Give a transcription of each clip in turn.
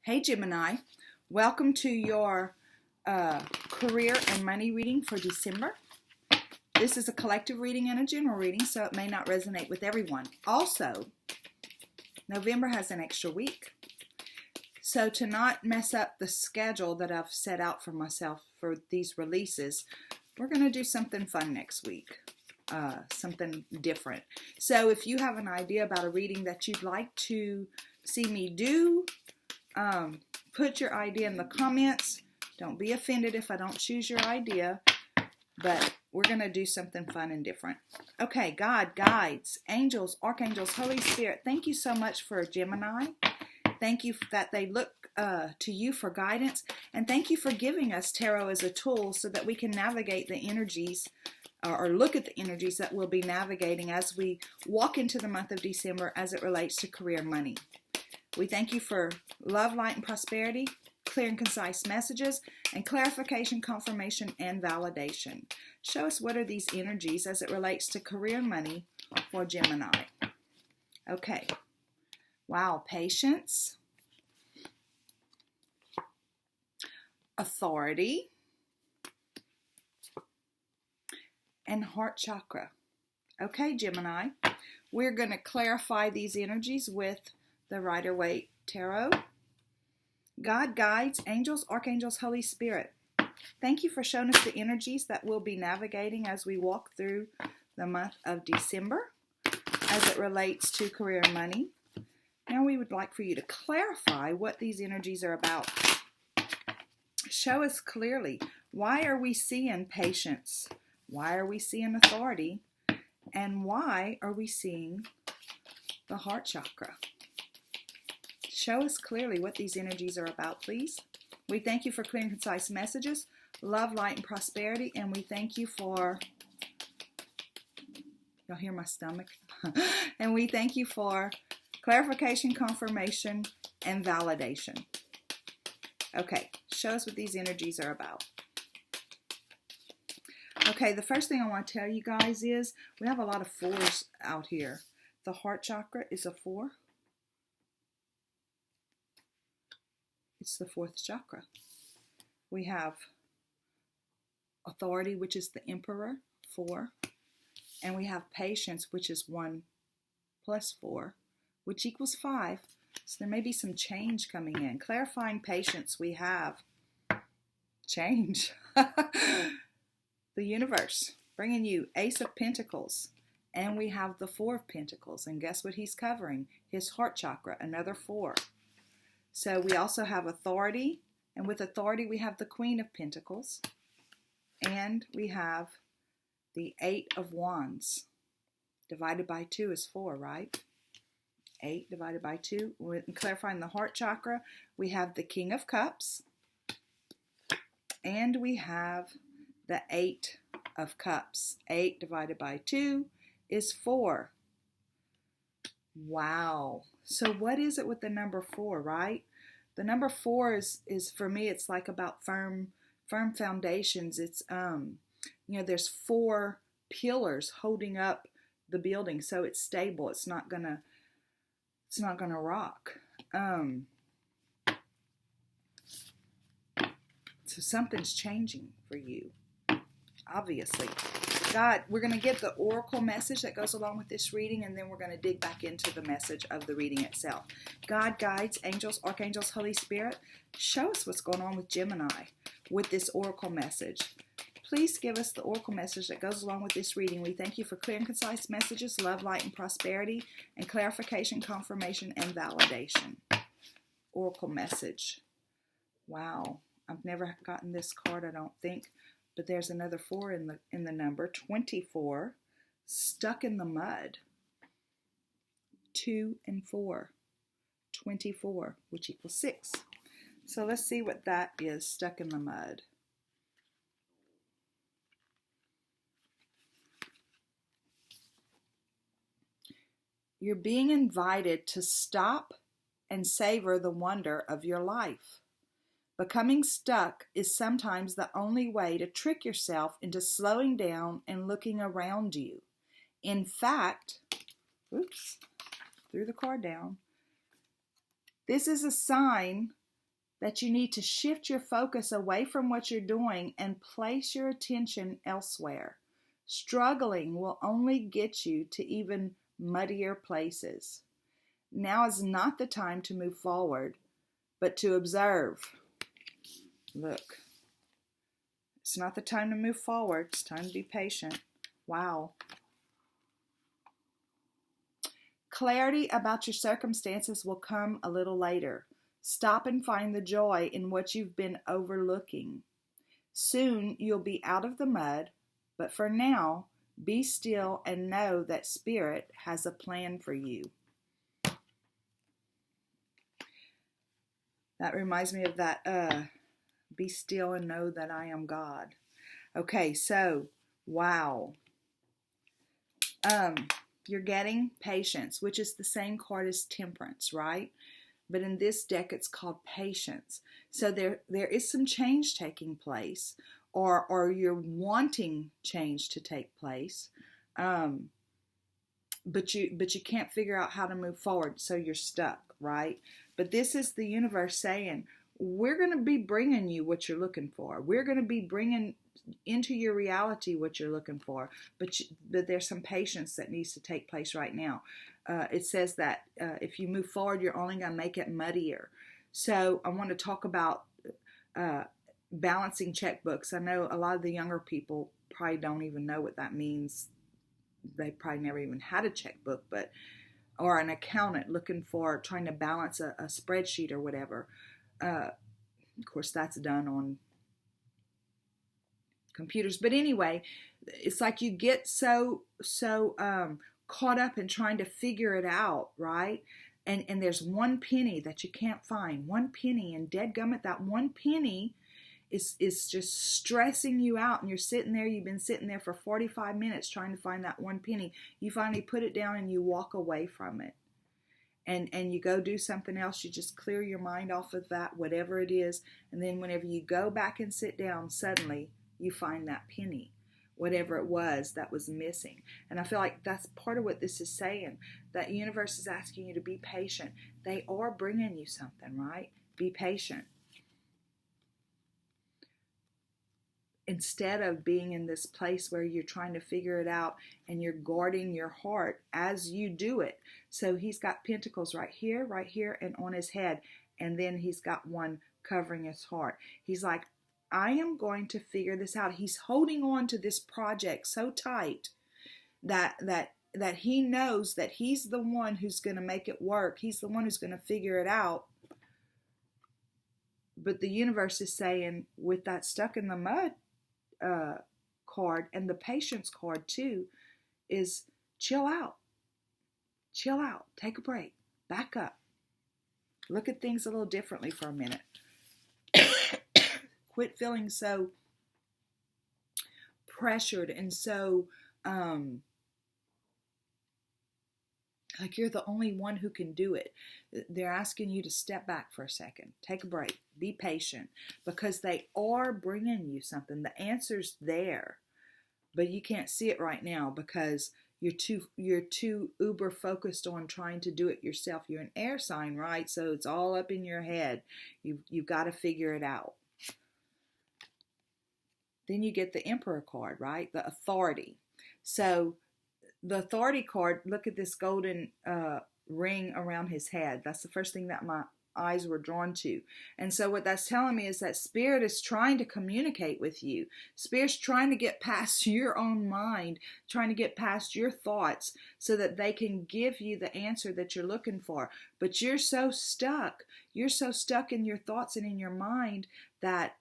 Hey Gemini, welcome to your career and money reading for December. This is a collective reading and a general reading, so it may not resonate with everyone. Also, November has an extra week. So to not mess up the schedule that I've set out for myself for these releases, we're going to do something fun next week, something different. So if you have an idea about a reading that you'd like to see me do, put your idea in the comments. Don't be offended if I don't choose your idea, but we're going to do something fun and different. Okay, God, guides, angels, archangels, Holy Spirit, thank you so much for Gemini. Thank you that they look to you for guidance, and thank you for giving us tarot as a tool so that we can navigate the energies or look at the energies that we'll be navigating as we walk into the month of December as it relates to career money. We thank you for love, light, and prosperity, clear and concise messages, and clarification, confirmation, and validation. Show us what are these energies as it relates to career money for Gemini. Okay. Wow. Patience. Authority. And heart chakra. Okay, Gemini. We're going to clarify these energies with the Rider-Waite Tarot. God, guides, angels, archangels, Holy Spirit. Thank you for showing us the energies that we'll be navigating as we walk through the month of December as it relates to career and money. Now we would like for you to clarify what these energies are about. Show us clearly, why are we seeing patience? Why are we seeing authority? And why are we seeing the heart chakra? Show us clearly what these energies are about, please. We thank you for clear and concise messages, love, light, and prosperity, and we thank you for, y'all hear my stomach? And we thank you for clarification, confirmation, and validation. Okay, show us what these energies are about. Okay, the first thing I want to tell you guys is we have a lot of fours out here. The heart chakra is a 4. It's the 4th chakra. We have authority, which is the Emperor, 4. And we have patience, which is 1 plus 4, which equals 5. So there may be some change coming in. Clarifying patience, we have change. The universe, bringing you Ace of Pentacles. And we have the 4 of Pentacles. And guess what he's covering? His heart chakra, another 4. So we also have authority, and with authority we have the Queen of Pentacles, and we have the 8 of Wands. Divided by 2 is 4, right? 8 divided by 2. We're clarifying the heart chakra. We have the King of Cups, and we have the 8 of Cups. 8 divided by 2 is 4. Wow. So what is it with the number 4, right? The number 4 is for me, it's like about firm foundations. It's there's 4 pillars holding up the building, so it's stable. It's not gonna rock. So something's changing for you, obviously. God, we're going to get the oracle message that goes along with this reading, and then we're going to dig back into the message of the reading itself. God, guides, angels, archangels, Holy Spirit, show us what's going on with Gemini with this oracle message. Please give us the oracle message that goes along with this reading. We thank you for clear and concise messages, love, light, and prosperity, and clarification, confirmation, and validation. Oracle message. Wow. I've never gotten this card, I don't think. But there's another 4 in the number, 24, stuck in the mud. 2 and 4, 24, which equals 6. So let's see what that is, stuck in the mud. You're being invited to stop and savor the wonder of your life. Becoming stuck is sometimes the only way to trick yourself into slowing down and looking around you. In fact, threw the card down. This is a sign that you need to shift your focus away from what you're doing and place your attention elsewhere. Struggling will only get you to even muddier places. Now is not the time to move forward, but to observe. Look, it's not the time to move forward. It's time to be patient. Wow. Clarity about your circumstances will come a little later. Stop and find the joy in what you've been overlooking. Soon you'll be out of the mud, but for now, be still and know that Spirit has a plan for you. That reminds me of that, be still and know that I am God. Okay, so, wow. You're getting patience, which is the same card as temperance, right? But in this deck, it's called patience. So there is some change taking place, or you're wanting change to take place, but you can't figure out how to move forward, so you're stuck, right? But this is the universe saying, we're going to be bringing you what you're looking for. We're going to be bringing into your reality what you're looking for, but there's some patience that needs to take place right now. It says that if you move forward, you're only going to make it muddier. So I want to talk about balancing checkbooks. I know a lot of the younger people probably don't even know what that means. They probably never even had a checkbook, or an accountant trying to balance a spreadsheet or whatever. Of course, that's done on computers. But anyway, it's like you get so caught up in trying to figure it out, right? And there's one penny that you can't find, one penny, and dadgummit, that one penny is just stressing you out, and you're sitting there, you've been sitting there for 45 minutes trying to find that one penny. You finally put it down and you walk away from it. And you go do something else. You just clear your mind off of that, whatever it is. And then whenever you go back and sit down, suddenly you find that penny, whatever it was that was missing. And I feel like that's part of what this is saying. That universe is asking you to be patient. They are bringing you something, right? Be patient. Instead of being in this place where you're trying to figure it out and you're guarding your heart as you do it. So he's got pentacles right here, and on his head. And then he's got one covering his heart. He's like, I am going to figure this out. He's holding on to this project so tight that he knows that he's the one who's going to make it work. He's the one who's going to figure it out. But the universe is saying, with that stuck in the mud card, and the patience card too, is chill out, take a break, back up, look at things a little differently for a minute. Quit feeling so pressured and so like you're the only one who can do it. They're asking you to step back for a second, take a break, be patient, because they are bringing you something. The answer's there, but you can't see it right now because you're too uber focused on trying to do it yourself. You're an air sign, right? So it's all up in your head. You've got to figure it out. Then you get the Emperor card, right? The authority. So the authority card, look at this golden ring around his head. That's the first thing that my eyes were drawn to. And so what that's telling me is that Spirit is trying to communicate with you. Spirit's trying to get past your own mind, trying to get past your thoughts so that they can give you the answer that you're looking for. But you're so stuck. You're so stuck in your thoughts and in your mind that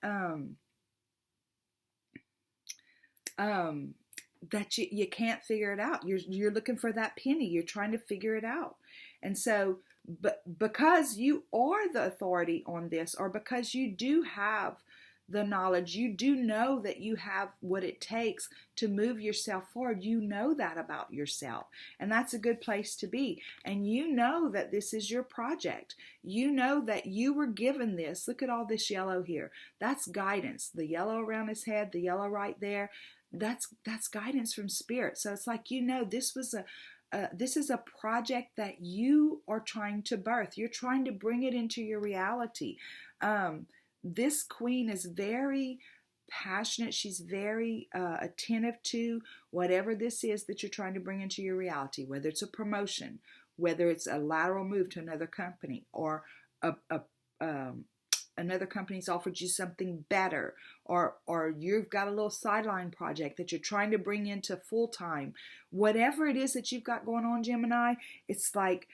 that you can't figure it out. You're looking for that penny. You're trying to figure it out. And so, but because you are the authority on this, or because you do have the knowledge, you do know that you have what it takes to move yourself forward. You know that about yourself. And that's a good place to be. And you know that this is your project. You know that you were given this. Look at all this yellow here. That's guidance. The yellow around his head, the yellow right there. That's guidance from Spirit. So it's like, you know, this was this is a project that you are trying to birth. You're trying to bring it into your reality. This queen is very passionate. She's very attentive to whatever this is that you're trying to bring into your reality, whether it's a promotion, whether it's a lateral move to another company, or another company's offered you something better, or you've got a little sideline project that you're trying to bring into full time. Whatever it is that you've got going on, Gemini, it's like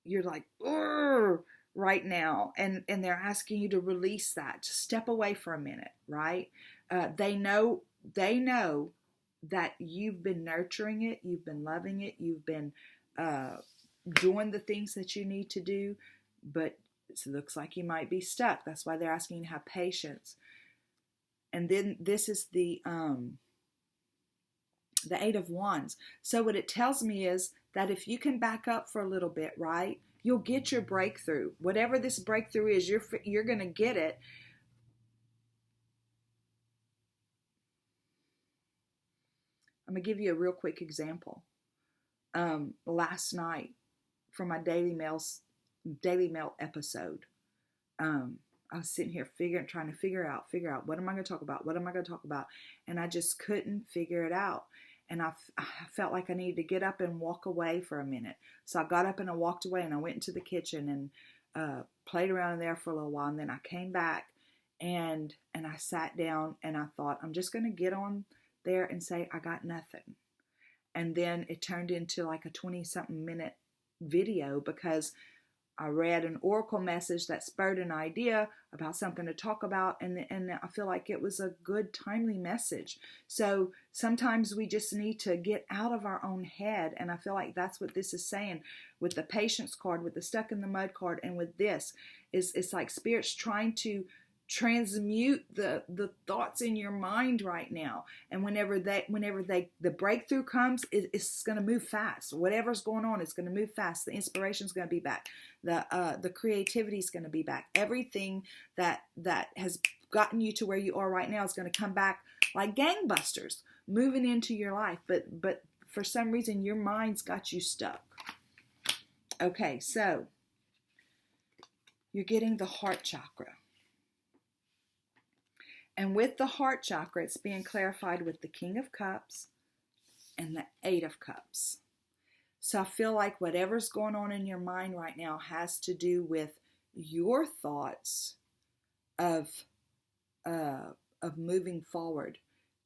you're like, "Urgh," right now, and they're asking you to release that, to step away for a minute, right? They know that you've been nurturing it, you've been loving it, you've been doing the things that you need to do, but it looks like you might be stuck. That's why they're asking you to have patience. And then this is the Eight of Wands. So what it tells me is that if you can back up for a little bit, right, you'll get your breakthrough. Whatever this breakthrough is, you're going to get it. I'm going to give you a real quick example. Last night, for my Daily Mail episode, I was sitting here trying to figure out what am I going to talk about, and I just couldn't figure it out. And I felt like I needed to get up and walk away for a minute. So I got up and I walked away, and I went into the kitchen and played around in there for a little while. And then I came back and I sat down, and I thought, I'm just going to get on there and say, I got nothing. And then it turned into like a 20-something minute video, because I read an oracle message that spurred an idea about something to talk about, and I feel like it was a good, timely message. So sometimes we just need to get out of our own head, and I feel like that's what this is saying with the patience card, with the stuck in the mud card, and with this. It's like Spirit's trying to transmute the thoughts in your mind right now, and whenever the breakthrough comes, it's going to move fast. Whatever's going on, it's going to move fast. The inspiration's going to be back. The creativity is going to be back. Everything that has gotten you to where you are right now is going to come back like gangbusters, moving into your life. But for some reason, your mind's got you stuck. Okay, so you're getting the heart chakra. And with the heart chakra, it's being clarified with the King of Cups and the Eight of Cups. So I feel like whatever's going on in your mind right now has to do with your thoughts of moving forward.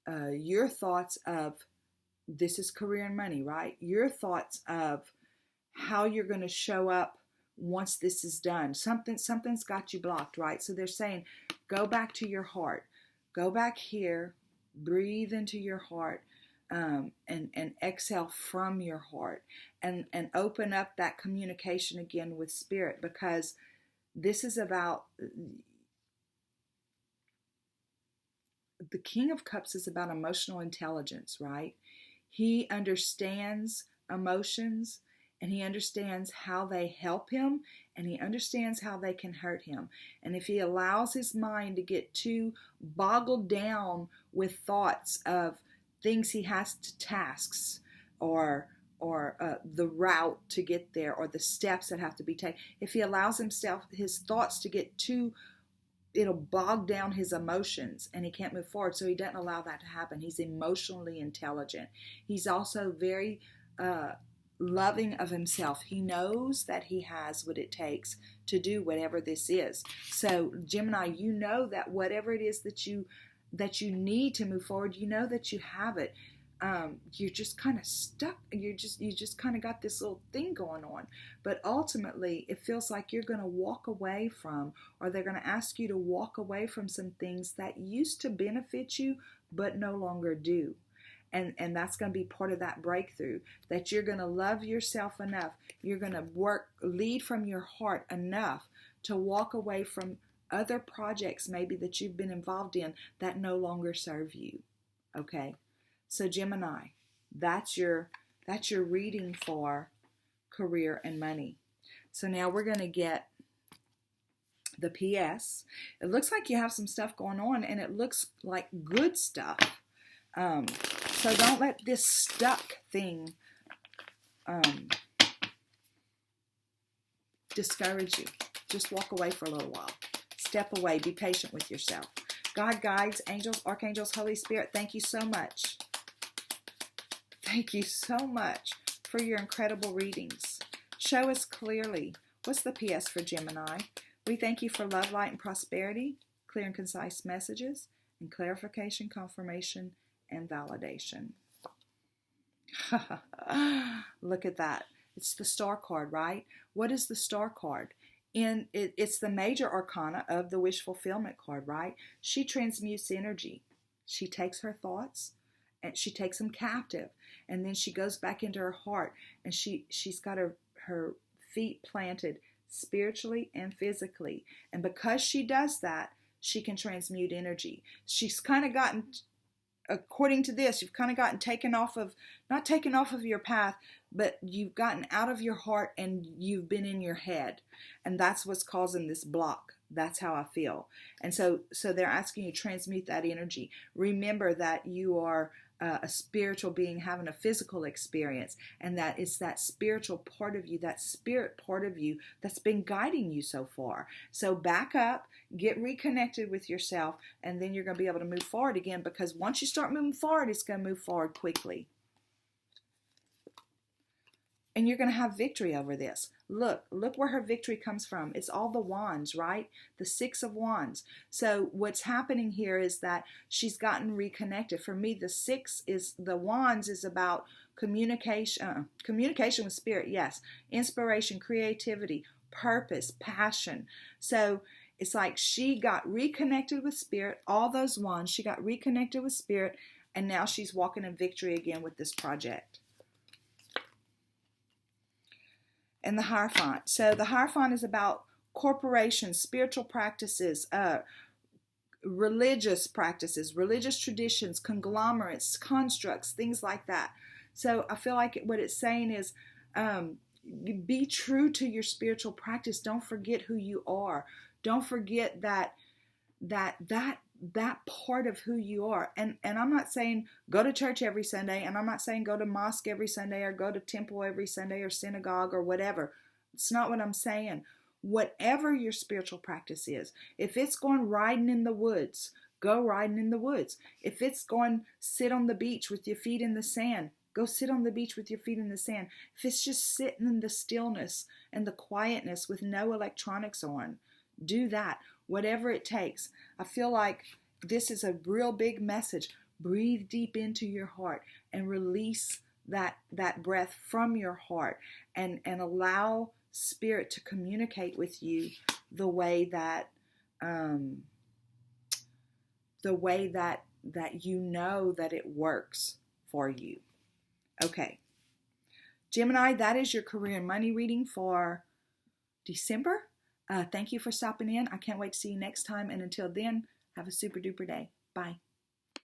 Your thoughts of, this is career and money, right? Your thoughts of how you're going to show up once this is done. Something's got you blocked, right? So they're saying, go back to your heart. Go back here, breathe into your heart, and exhale from your heart, and open up that communication again with Spirit, because this is about, the King of Cups is about emotional intelligence, right? He understands emotions, and he understands how they help him, and he understands how they can hurt him. And if he allows his mind to get too boggled down with thoughts of things he has to tasks, or the route to get there, or the steps that have to be taken, if he allows his thoughts to get too, it'll bog down his emotions, and he can't move forward. So he doesn't allow that to happen. He's emotionally intelligent. He's also very loving of himself. He knows that he has what it takes to do whatever this is. So Gemini, you know that whatever it is that you need to move forward, you know that you have it. You're just kind of stuck. You just kind of got this little thing going on. But ultimately, it feels like you're going to walk away from, or they're going to ask you to walk away from some things that used to benefit you, but no longer do. And that's going to be part of that breakthrough, that you're going to love yourself enough. You're going to lead from your heart enough to walk away from other projects maybe that you've been involved in that no longer serve you. Okay? So Gemini, that's your reading for career and money. So now we're going to get the PS. It looks like you have some stuff going on, and it looks like good stuff. So don't let this stuck thing discourage you. Just walk away for a little while. Step away. Be patient with yourself. God, guides, angels, archangels, Holy Spirit, thank you so much. Thank you so much for your incredible readings. Show us clearly. What's the PS for Gemini? We thank you for love, light, and prosperity, clear and concise messages, and clarification, confirmation, and validation. Look at that. It's the star card, right? What is the star card? It's the major arcana of the wish fulfillment card, right? She transmutes energy. She takes her thoughts and she takes them captive, and then she goes back into her heart, and she's got her feet planted spiritually and physically. And because she does that, she can transmute energy. She's kind of gotten, according to this, you've kind of gotten not taken off of your path, but you've gotten out of your heart and you've been in your head. And that's what's causing this block. That's how I feel. And so they're asking you to transmute that energy. Remember that you are a spiritual being having a physical experience, and that it's that spiritual part of you, that spirit part of you that's been guiding you so far. So back up, get reconnected with yourself, and then you're going to be able to move forward again, because once you start moving forward, it's going to move forward quickly. And you're going to have victory over this. Look where her victory comes from. It's all the wands, right? The 6 of Wands. So what's happening here is that she's gotten reconnected. For me, the 6 is, the wands is about communication with spirit, yes. Inspiration, creativity, purpose, passion. So it's like she got reconnected with spirit, all those wands, she got reconnected with spirit, and now she's walking in victory again with this project. And the Hierophant. So the Hierophant is about corporations, spiritual practices, religious practices, religious traditions, conglomerates, constructs, things like that. So I feel like what it's saying is be true to your spiritual practice. Don't forget who you are. Don't forget that part of who you are. And I'm not saying go to church every Sunday, and I'm not saying go to mosque every Sunday or go to temple every Sunday or synagogue or whatever. It's not what I'm saying. Whatever your spiritual practice is, if it's going riding in the woods, go riding in the woods. If it's going sit on the beach with your feet in the sand, go sit on the beach with your feet in the sand. If it's just sitting in the stillness and the quietness with no electronics on, do that. Whatever it takes. I feel like this is a real big message. Breathe deep into your heart and release that breath from your heart, and allow spirit to communicate with you the way that you know that it works for you. Okay. Gemini, that is your career and money reading for December. Thank you for stopping in. I can't wait to see you next time. And until then, have a super duper day. Bye.